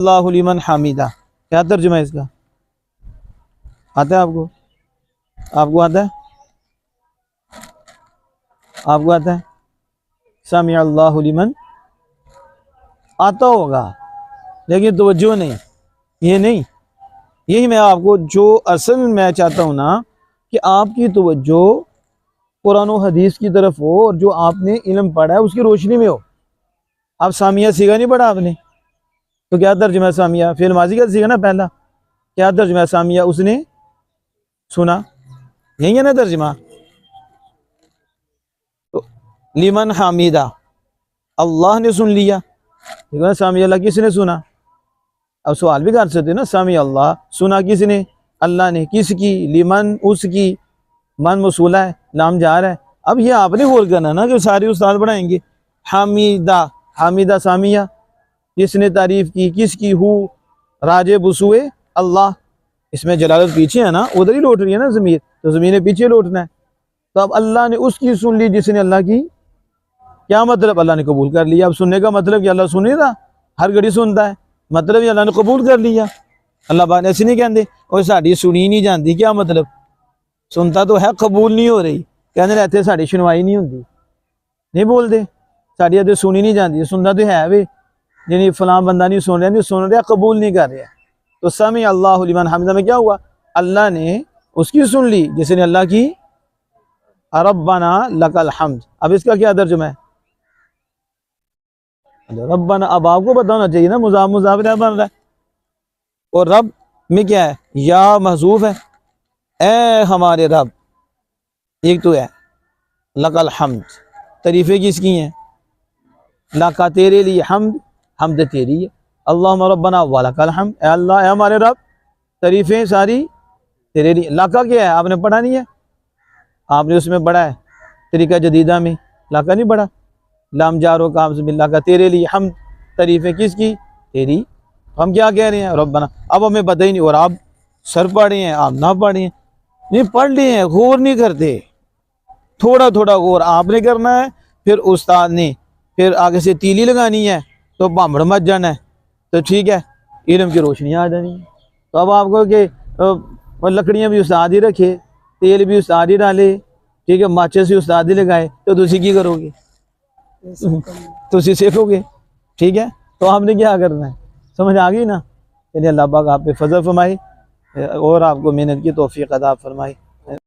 اللہ لمن حمیدہ کیا ترجمہ ہے اس کا؟ آتا ہے آپ کو؟ آپ کو آتا ہے؟ آپ کو آتا ہے؟ سمع اللہ لمن آتا ہوگا لیکن توجہ نہیں، یہ نہیں، یہی میں آپ کو جو اصل میں چاہتا ہوں نا کہ آپ کی توجہ قرآن و حدیث کی طرف ہو اور جو آپ نے علم پڑھا ہے اس کی روشنی میں ہو۔ آپ سامیہ سیکھا نہیں پڑھا آپ نے تو کیا ترجمہ ہے سامیہ؟ فعل ماضی کا سیکھا نا پہلا، کیا ترجمہ ہے سامیہ؟ اس نے سنا، یہی ہے نا ترجمہ؟ تو لمن حمیدہ اللہ نے سن لیا، ٹھیک ہے نا؟ سامیہ اللہ کس نے سنا؟ اب سوال بھی کر سکتے نا، سامیہ اللہ سنا کس نے؟ اللہ نے، کس کی؟ لمن، اس کی، من موصولہ ہے، نام جار ہے۔ اب یہ آپ نے غور کرنا نا کہ سارے استاد پڑھائیں گے۔ حمیدہ، حمیدہ سامیہ کس نے تعریف کی؟ کس کی؟ ہو راجے بسوئے اللہ، اس میں جلالت پیچھے ہے نا، ادھر ہی لوٹ رہی ہے نا ضمیر، تو ضمیر نے پیچھے لوٹنا ہے۔ تو اب اللہ نے اس کی سن لی جس نے اللہ کی، کیا مطلب؟ اللہ نے قبول کر لیا۔ اب سننے کا مطلب کہ اللہ سنے گا، ہر گھڑی سنتا ہے، مطلب یہ اللہ نے قبول کر لیا۔ اللہ بات ایسے نہیں کہتے اور ساڑی سنی نہیں جاندی، کیا مطلب؟ سنتا تو ہے، قبول نہیں ہو رہی، کہنے رہتے ساڑی سنوائی نہیں ہوندی، نہیں بولتے ساڑی ادھر سنی نہیں جاندی، سنتا تو ہے وے، یعنی فلاں بندہ نہیں سن رہا، قبول نہیں کر رہا۔ تو سمع اللہ لمن حمیدہ میں کیا ہوا؟ اللہ نے اس کی سن لی جس نے اللہ کی، ربنا لک الحمد۔ اب اس کا کیا ترجمہ ہے؟ ربنا، اب آپ کو بتانا چاہیے نا، مضاف مضاف الیہ بن رہا ہے، اور رب میں کیا ہے؟ یا محذوف ہے، اے ہمارے رب، ایک تو ہے لک الحمد، تعریفیں کس کی ہیں؟ لکا تیرے لیے، حمد حمد تیری ہے، اللہم ربنا ولک الحمد، اے اللہ اے ہمارے رب تعریفیں ساری تیرے لیے۔ لکا کیا ہے؟ آپ نے پڑھا نہیں ہے، آپ نے اس میں پڑھا ہے طریقہ جدیدہ میں، لکا نہیں پڑھا، لام جار و کام سے باللہ کا، تیرے لیے حمد، تعریفیں کس کی؟ تیری۔ ہم کیا کہہ رہے ہیں؟ ربنا، اب ہمیں پتہ ہی نہیں، اور آپ سر پڑھے ہیں، آپ نہ پڑھے ہیں، نہیں پڑھ لیے ہیں، غور نہیں کرتے، تھوڑا تھوڑا غور آپ نے کرنا ہے، پھر استاد نے پھر آگے سے تیلی لگانی ہے تو بامڑ مت جانا ہے، تو ٹھیک ہے، علم کی روشنی آ جانی ہے۔ تو اب آپ کو کہ لکڑیاں بھی استاد ہی رکھے، تیل بھی استاد ہی ڈالے، ٹھیک ہے، ماچس بھی استاد ہی لگائے، تو تسی کی کرو گے؟ تسی سیکھو گے، ٹھیک ہے۔ تو آپ نے کیا کرنا ہے، سمجھ آ گئی نا؟ یعنی اللہ پاک آپ پہ فضل فرمائے اور آپ کو محنت کی توفیق عطا فرمائے۔